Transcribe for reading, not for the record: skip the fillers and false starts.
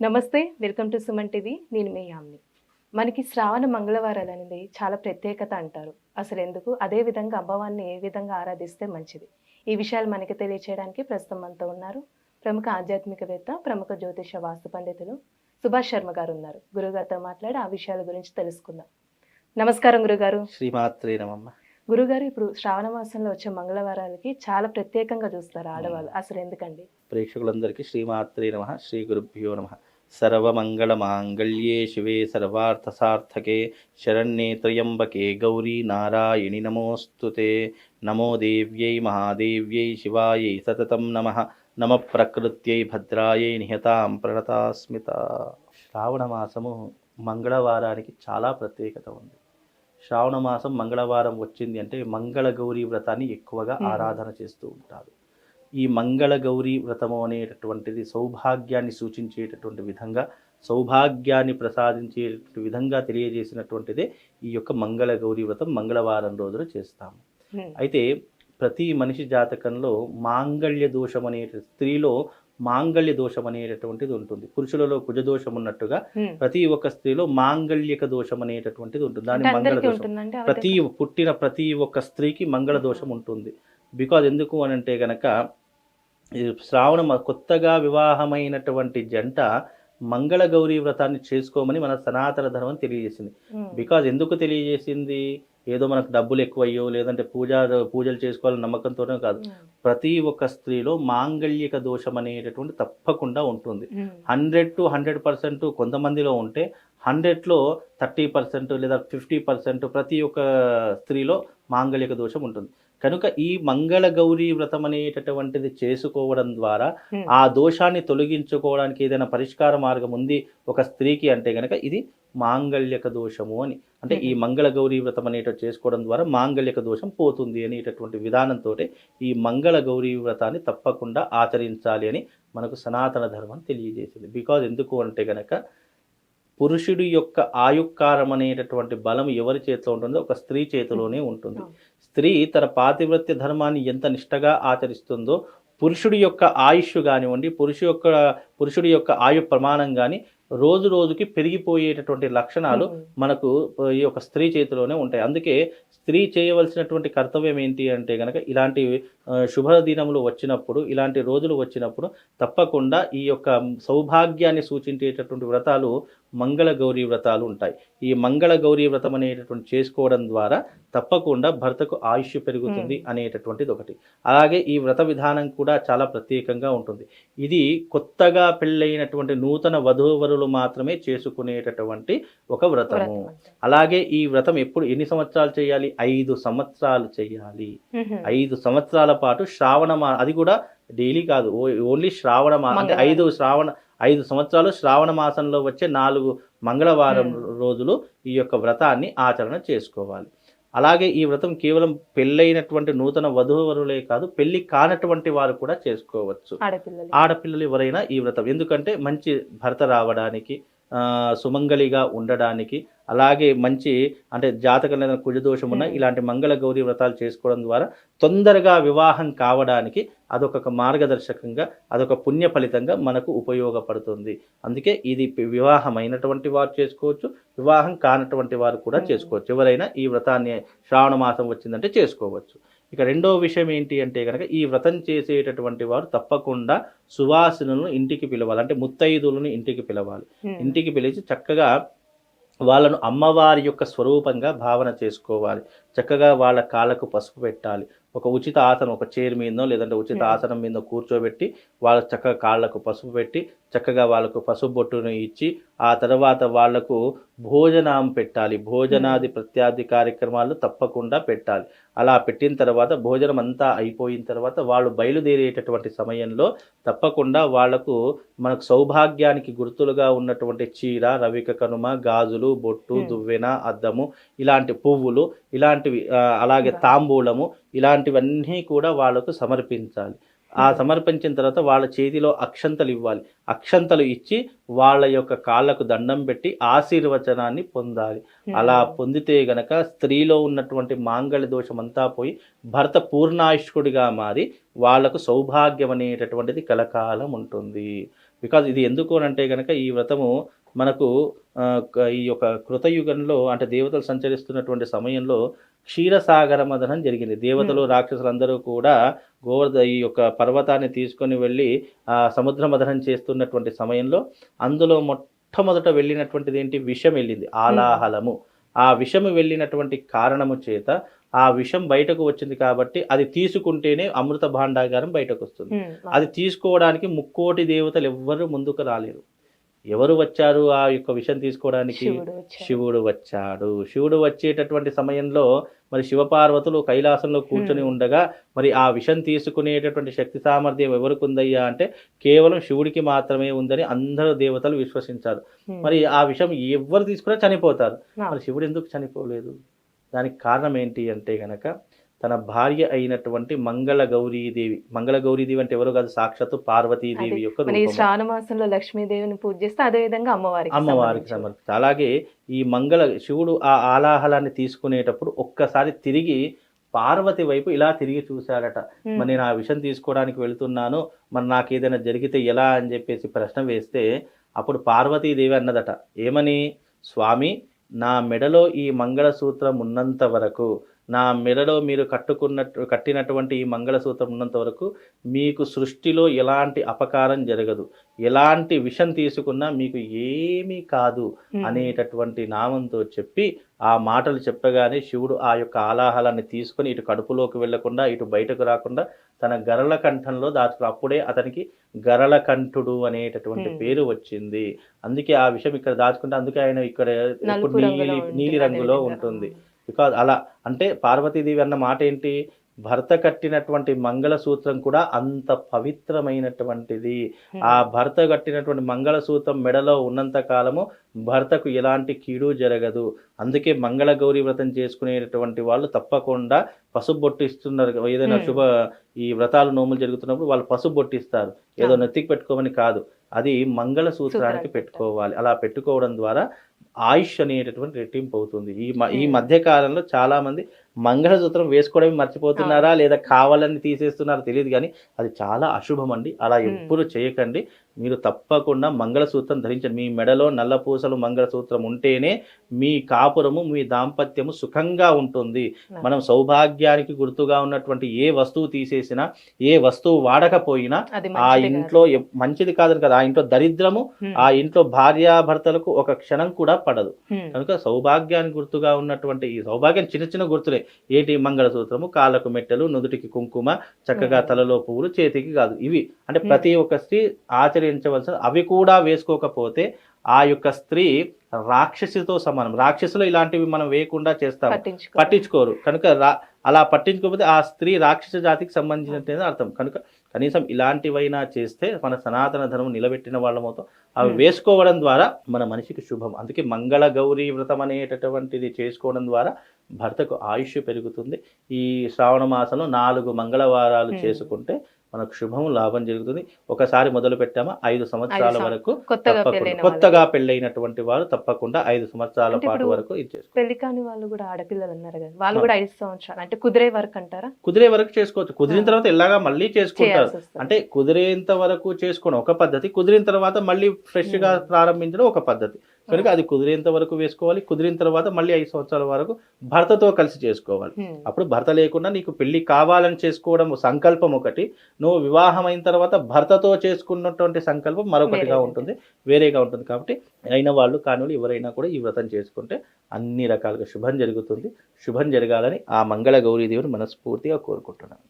నమస్తే. Welcome to Suman TV. నేను మీ యామ్ని. మనకి శ్రావణ మంగళవారాలు అనేది చాలా ప్రత్యేకత అంటారు. అసలెందుకు? అదే విధంగా అమ్మవారిని ఏ విధంగా ఆరాధిస్తే మంచిది? ఈ విషయాలు మనకి తెలియచేయడానికి ప్రస్తుతం మనతో ఉన్నారు. ప్రముఖ ఆధ్యాత్మికవేత్త, ప్రముఖ జ్యోతిష వాస్తు పండితులు సుభాష్ శర్మ గారు ఉన్నారు. గురుగారితో మాట్లాడి ఆ విషయాల గురించి తెలుసుకుందాం. నమస్కారం గురుగారు. శ్రీమాత్రే నమః. గురుగారు, ఇప్పుడు శ్రావణ మాసంలో వచ్చే మంగళవారాలకి చాలా ప్రత్యేకంగా చూస్తారు ఆడవాళ్ళు. అసలు ఎందుకండి? ప్రేక్షకులందరికీ శ్రీమాత్రే నమః. శ్రీ గురుభ్యో నమః. సర్వమంగళ మాంగళ్యే శివే సర్వార్థ సార్థకే శరణ్యే త్రయంబకే గౌరీ నారాయణి నమోస్తుతే. నమో దేవ్యై మహాదేవ్యై శివాయై సతతం నమః. నమ ప్రకృత్యై భద్రాయై నిహతాం ప్రణతాస్మిత. శ్రావణ మాసము మంగళవారానికి చాలా ప్రత్యేకత ఉంది. శ్రావణ మాసం మంగళవారం వచ్చింది అంటే మంగళ గౌరీ వ్రతాన్ని ఎక్కువగా ఆరాధన చేస్తూ ఉంటారు. ఈ మంగళ గౌరీ వ్రతము అనేటటువంటిది సౌభాగ్యాన్ని సూచించేటటువంటి విధంగా, సౌభాగ్యాన్ని ప్రసాదించే విధంగా తెలియజేసినటువంటిదే ఈ యొక్క మంగళ గౌరీ వ్రతం మంగళవారం రోజున చేస్తాము. అయితే ప్రతి మనిషి జాతకంలో మాంగళ్య దోషం అనే స్త్రీలో మాంగళ్య దోషం అనేటటువంటిది ఉంటుంది. పురుషులలో కుజదోషం ఉన్నట్టుగా ప్రతి ఒక్క స్త్రీలో మాంగళ్యక దోషం అనేటటువంటిది ఉంటుంది. దాని మంగళ దోషం ప్రతి ఒక్క స్త్రీకి మంగళ దోషం ఉంటుంది. బికాజ్ ఎందుకు అని అంటే గనక కొత్తగా వివాహమైనటువంటి జంట మంగళ గౌరీ వ్రతాన్ని చేసుకోమని మన సనాతన ధర్మం తెలియజేసింది. బికాజ్ ఎందుకు తెలియజేసింది? ఏదో మనకు డబ్బులు ఎక్కువయ్యో లేదంటే పూజలు చేసుకోవాలని నమ్మకంతోనే కాదు. ప్రతి ఒక్క స్త్రీలో మాంగళ్యక దోషం అనేటటువంటి తప్పకుండా ఉంటుంది. 100 to 100% కొంతమందిలో ఉంటే 100లో 30% లేదా 50% ప్రతి ఒక్క స్త్రీలో మాంగళ్యక దోషం ఉంటుంది. కనుక ఈ మంగళ గౌరీ వ్రతం అనేటటువంటిది చేసుకోవడం ద్వారా ఆ దోషాన్ని తొలగించుకోవడానికి ఏదైనా పరిష్కార మార్గం ఉంది ఒక స్త్రీకి అంటే గనక ఇది మాంగళ్యక దోషము అని. అంటే ఈ మంగళ గౌరీ వ్రతం అనేటటువంటి చేసుకోవడం ద్వారా మాంగళ్యక దోషం పోతుంది అనేటటువంటి విధానంతో ఈ మంగళ గౌరీ వ్రతాన్ని తప్పకుండా ఆచరించాలి అని మనకు సనాతన ధర్మం తెలియజేసింది. బికాజ్ ఎందుకు అంటే గనక పురుషుడి యొక్క ఆయుక్కారం అనేటటువంటి బలం ఎవరి చేతిలో ఉంటుందో ఒక స్త్రీ చేతిలోనే ఉంటుంది. స్త్రీ తన పాతివ్రత్య ధర్మాన్ని ఎంత నిష్టగా ఆచరిస్తుందో పురుషుడి యొక్క ఆయుష్ కానివ్వండి, పురుషుడి యొక్క ఆయు ప్రమాణం కానీ రోజు రోజుకి పెరిగిపోయేటటువంటి లక్షణాలు మనకు ఈ యొక్క స్త్రీ చేతిలోనే ఉంటాయి. అందుకే స్త్రీ చేయవలసినటువంటి కర్తవ్యం ఏంటి అంటే కనుక ఇలాంటి శుభదినములు వచ్చినప్పుడు, ఇలాంటి రోజులు వచ్చినప్పుడు తప్పకుండా ఈ యొక్క సౌభాగ్యాన్ని సూచించేటటువంటి వ్రతాలు మంగళ గౌరీ వ్రతాలు ఉంటాయి. ఈ మంగళ గౌరీ వ్రతం అనేటటువంటి చేసుకోవడం ద్వారా తప్పకుండా భర్తకు ఆయుష్ పెరుగుతుంది అనేటటువంటిది ఒకటి. అలాగే ఈ వ్రత విధానం కూడా చాలా ప్రత్యేకంగా ఉంటుంది. ఇది కొత్తగా పెళ్ళైనటువంటి నూతన వధూవరులు మాత్రమే చేసుకునేటటువంటి ఒక వ్రతము. అలాగే ఈ వ్రతం ఎన్ని సంవత్సరాలు చేయాలి? 5 సంవత్సరాలు చేయాలి. 5 సంవత్సరాల పాటు అది కూడా డైలీ కాదు, ఓన్లీ శ్రావణ అంటే 5 సంవత్సరాలు శ్రావణ మాసంలో వచ్చే 4 మంగళవారం రోజులు ఈ యొక్క వ్రతాన్ని ఆచరణ చేసుకోవాలి. అలాగే ఈ వ్రతం కేవలం పెళ్ళైనటువంటి నూతన వధూవరులే కాదు, పెళ్లి కానటువంటి వారు కూడా చేసుకోవచ్చు. ఆడపిల్లలు ఎవరైనా ఈ వ్రతం, ఎందుకంటే మంచి భర్త రావడానికి, సుమంగళిగా ఉండడానికి, అలాగే మంచి అంటే జాతకంలో ఏదైనా కుజదోషం ఉన్న ఇలాంటి మంగళ గౌరీ వ్రతాలు చేసుకోవడం ద్వారా తొందరగా వివాహం కావడానికి అదొక మార్గదర్శకంగా, అదొక పుణ్య ఫలితంగా మనకు ఉపయోగపడుతుంది. అందుకే ఇది వివాహమైనటువంటి వారు చేసుకోవచ్చు, వివాహం కానటువంటి వారు కూడా చేసుకోవచ్చు. ఎవరైనా ఈ వ్రతాన్ని శ్రావణ మాసం వచ్చిందంటే చేసుకోవచ్చు. ఇక రెండో విషయం ఏంటి అంటే కనుక ఈ వ్రతం చేసేటటువంటి వారు తప్పకుండా సువాసినులను ఇంటికి పిలవాలి. అంటే ముత్తైదులను ఇంటికి పిలవాలి. ఇంటికి పిలిచి చక్కగా వాళ్ళను అమ్మవారి యొక్క స్వరూపంగా భావన చేసుకోవాలి. చక్కగా వాళ్ళ కాళ్ళకు పసుపు పెట్టాలి. ఒక ఉచిత ఆసనం, ఒక చైర్ మీదనో లేదంటే ఉచిత ఆసనం మీద కూర్చోబెట్టి వాళ్ళకు చక్కగా కాళ్ళకు పసుపు పెట్టి చక్కగా వాళ్ళకు పసుపు బొట్టును ఇచ్చి ఆ తర్వాత వాళ్లకు భోజనం పెట్టాలి. భోజనాది ప్రత్యాది కార్యక్రమాలు తప్పకుండా పెట్టాలి. అలా పెట్టిన తర్వాత భోజనం అంతా అయిపోయిన తర్వాత వాళ్ళు బయలుదేరేటటువంటి సమయంలో తప్పకుండా వాళ్లకు మనకు సౌభాగ్యానికి గుర్తులుగా ఉన్నటువంటి చీర, రవిక కనుమ, గాజులు, బొట్టు, దువ్వెన, అద్దము, ఇలాంటి పువ్వులు, ఇలాంటివి, అలాగే తాంబూలము, ఇలాంటివన్నీ కూడా వాళ్ళకు సమర్పించాలి. ఆ సమర్పించిన తర్వాత వాళ్ళ చేతిలో అక్షంతలు ఇవ్వాలి. అక్షంతలు ఇచ్చి వాళ్ళ యొక్క కాళ్ళకు దండం పెట్టి ఆశీర్వచనాన్ని పొందాలి. అలా పొందితే గనక స్త్రీలో ఉన్నటువంటి మాంగళ్య దోషం అంతా పోయి భర్త పూర్ణాయుష్కుడిగా మారి వాళ్లకు సౌభాగ్యం అనేటటువంటిది కలకాలం ఉంటుంది. బికాజ్ ఇది ఎందుకు అని అంటే కనుక ఈ వ్రతము మనకు ఈ యొక్క కృతయుగంలో అంటే దేవతలు సంచరిస్తున్నటువంటి సమయంలో క్షీరసాగర మదనం జరిగింది. దేవతలు రాక్షసులందరూ కూడా ఈ యొక్క పర్వతాన్ని తీసుకొని వెళ్ళి సముద్ర మదనం చేస్తున్నటువంటి సమయంలో అందులో మొట్టమొదట వెళ్ళినటువంటిది ఏంటి? విషం వెళ్ళింది, ఆలాహలము. ఆ విషము వెళ్ళినటువంటి కారణము చేత ఆ విషం బయటకు వచ్చింది కాబట్టి అది తీసుకుంటేనే అమృత భాండాగారం బయటకు వస్తుంది. అది తీసుకోవడానికి ముక్కోటి దేవతలు ఎవ్వరు ముందుకు రాలేరు. ఎవరు వచ్చారు ఆ యొక్క విషయం తీసుకోవడానికి? శివుడు వచ్చాడు. శివుడు వచ్చేటటువంటి సమయంలో మరి శివపార్వతులు కైలాసంలో కూర్చొని ఉండగా మరి ఆ విషం తీసుకునేటటువంటి శక్తి సామర్థ్యం ఎవరికి ఉందయ్యా అంటే కేవలం శివుడికి మాత్రమే ఉందని అందరూ దేవతలు విశ్వసించారు. మరి ఆ విషం ఎవరు తీసుకున్నా చనిపోతారు. మరి శివుడు ఎందుకు చనిపోలేదు? దానికి కారణం ఏంటి అంటే గనక తన భార్య అయినటువంటి మంగళ గౌరీదేవి అంటే ఎవరు కాదు, సాక్షాత్తు పార్వతీదేవి యొక్క రూపం. శ్రావణ మాసంలో లక్ష్మీదేవిని పూజ చేస్తే అదే విధంగా అమ్మవారికి సమర్పిస్తారు. అలాగే ఈ శివుడు ఆ ఆలాహలాన్ని తీసుకునేటప్పుడు ఒక్కసారి తిరిగి పార్వతి వైపు ఇలా తిరిగి చూశాడట. మరి నేను ఆ విషయం తీసుకోవడానికి వెళుతున్నాను, మరి నాకు ఏదైనా జరిగితే ఎలా అని చెప్పేసి ప్రశ్న వేస్తే అప్పుడు పార్వతీదేవి అన్నదట, ఏమని? స్వామి, నా మెడలో ఈ మంగళసూత్రం ఉన్నంత వరకు, నా మెడలో మీరు కట్టినటువంటి ఈ మంగళసూత్రం ఉన్నంత వరకు మీకు సృష్టిలో ఎలాంటి అపకారం జరగదు, ఎలాంటి విషం తీసుకున్నా మీకు ఏమీ కాదు అనేటటువంటి నామంతో చెప్పి ఆ మాటలు చెప్పగానే శివుడు ఆ యొక్క ఆలాహలాన్ని తీసుకొని ఇటు కడుపులోకి వెళ్లకుండా ఇటు బయటకు రాకుండా తన గరళ కంఠంలో దాచుకుని అప్పుడే అతనికి గరళకంఠుడు అనేటటువంటి పేరు వచ్చింది. అందుకే ఆ విషయం ఇక్కడ దాచుకుంటే అందుకే ఆయన ఇక్కడ నీలి రంగులో ఉంటుంది. బికాజ్ అలా అంటే పార్వతీదేవి అన్న మాట ఏంటి? భర్త కట్టినటువంటి మంగళసూత్రం కూడా అంత పవిత్రమైనటువంటిది. ఆ భర్త కట్టినటువంటి మంగళసూత్రం మెడలో ఉన్నంత కాలము భర్తకు ఎలాంటి కీడు జరగదు. అందుకే మంగళ గౌరీ వ్రతం చేసుకునేటటువంటి వాళ్ళు తప్పకుండా పసుపు బొట్టిస్తున్నారు. ఏదైనా ఈ వ్రతాలు నోములు జరుగుతున్నప్పుడు వాళ్ళు పసుపు బొట్టిస్తారు. ఏదో నెత్తికి పెట్టుకోమని కాదు, అది మంగళసూత్రానికి పెట్టుకోవాలి. అలా పెట్టుకోవడం ద్వారా ఆయుష్ అనేటటువంటి రెట్టింపు అవుతుంది. ఈ మధ్య కాలంలో చాలా మంది మంగళసూత్రం వేసుకోవడం మర్చిపోతున్నారా లేదా కావాలని తీసేస్తున్నారా తెలియదు, కానీ అది చాలా అశుభం అండి. అలా ఎప్పుడు చేయకండి. మీరు తప్పకుండా మంగళసూత్రం ధరించండి. మీ మెడలో నల్లపూసలు మంగళసూత్రం ఉంటేనే మీ కాపురము, మీ దాంపత్యము సుఖంగా ఉంటుంది. మనం సౌభాగ్యానికి గుర్తుగా ఉన్నటువంటి ఏ వస్తువు తీసేసినా, ఏ వస్తువు వాడకపోయినా ఆ ఇంట్లో మంచిది కాదని కదా, ఆ ఇంట్లో దరిద్రము, ఆ ఇంట్లో భార్యాభర్తలకు ఒక క్షణం కూడా పడదు. కనుక సౌభాగ్యానికి గుర్తుగా ఉన్నటువంటి ఈ సౌభాగ్యం చిన్న చిన్న గుర్తులే. ఏంటి? మంగళసూత్రము, కాళ్ళకు మెట్టెలు, నుదుటికి కుంకుమ, చక్కగా తలలో పువ్వులు, చేతికి కాదు. ఇవి అంటే ప్రతి ఒక్క స్త్రీ ఆచరించవలసిన. అవి కూడా వేసుకోకపోతే ఆ యొక్క స్త్రీ రాక్షసితో సమానం. రాక్షసులు ఇలాంటివి మనం వేయకుండా చేస్తాం, పట్టించుకోరు. కనుక అలా పట్టించుకోకపోతే ఆ స్త్రీ రాక్షస జాతికి సంబంధించినట్టు అర్థం. కనుక కనీసం ఇలాంటివైనా చేస్తే మన సనాతన ధర్మం నిలబెట్టిన వాళ్ళమవుతాం. అవి వేసుకోవడం ద్వారా మన మనిషికి శుభం. అందుకే మంగళ గౌరీ వ్రతం అనేటటువంటిది చేసుకోవడం ద్వారా భర్తకు ఆయుష్ పెరుగుతుంది. ఈ శ్రావణ మాసంలో 4 మంగళవారాలు చేసుకుంటే మనకు శుభము, లాభం జరుగుతుంది. ఒకసారి మొదలు పెట్టామా 5 సంవత్సరాల వరకు కొత్తగా పెళ్ళైనటువంటి వారు తప్పకుండా 5 సంవత్సరాల పాటు వరకు పెళ్లి కాని వాళ్ళు కూడా ఆడపిల్లలు ఉన్నారు కదా, వాళ్ళు కూడా 5 సంవత్సరాలు అంటే కుదిరే వరకు అంటారా? కుదిరే వరకు చేసుకోవచ్చు. కుదిరిన తర్వాత ఎలాగా మళ్ళీ చేసుకుంటారు. అంటే కుదిరేంత వరకు చేసుకోవడం ఒక పద్ధతి, కుదిరిన తర్వాత మళ్ళీ ఫ్రెష్ గా ప్రారంభించడం ఒక పద్ధతి. కనుక అది కుదిరేంత వరకు వేసుకోవాలి. కుదిరిన తర్వాత మళ్ళీ 5 సంవత్సరాల వరకు భర్తతో కలిసి చేసుకోవాలి. అప్పుడు భర్త లేకుండా నీకు పెళ్లి కావాలని చేసుకోవడం సంకల్పం ఒకటి, నువ్వు వివాహం అయిన తర్వాత భర్తతో చేసుకున్నటువంటి సంకల్పం మరొకటిగా ఉంటుంది, వేరేగా ఉంటుంది. కాబట్టి అయిన వాళ్ళు కాని ఎవరైనా కూడా ఈ వ్రతం చేసుకుంటే అన్ని రకాలుగా శుభం జరుగుతుంది. శుభం జరగాలని ఆ మంగళ గౌరీదేవిని మనస్ఫూర్తిగా కోరుకుంటున్నాను.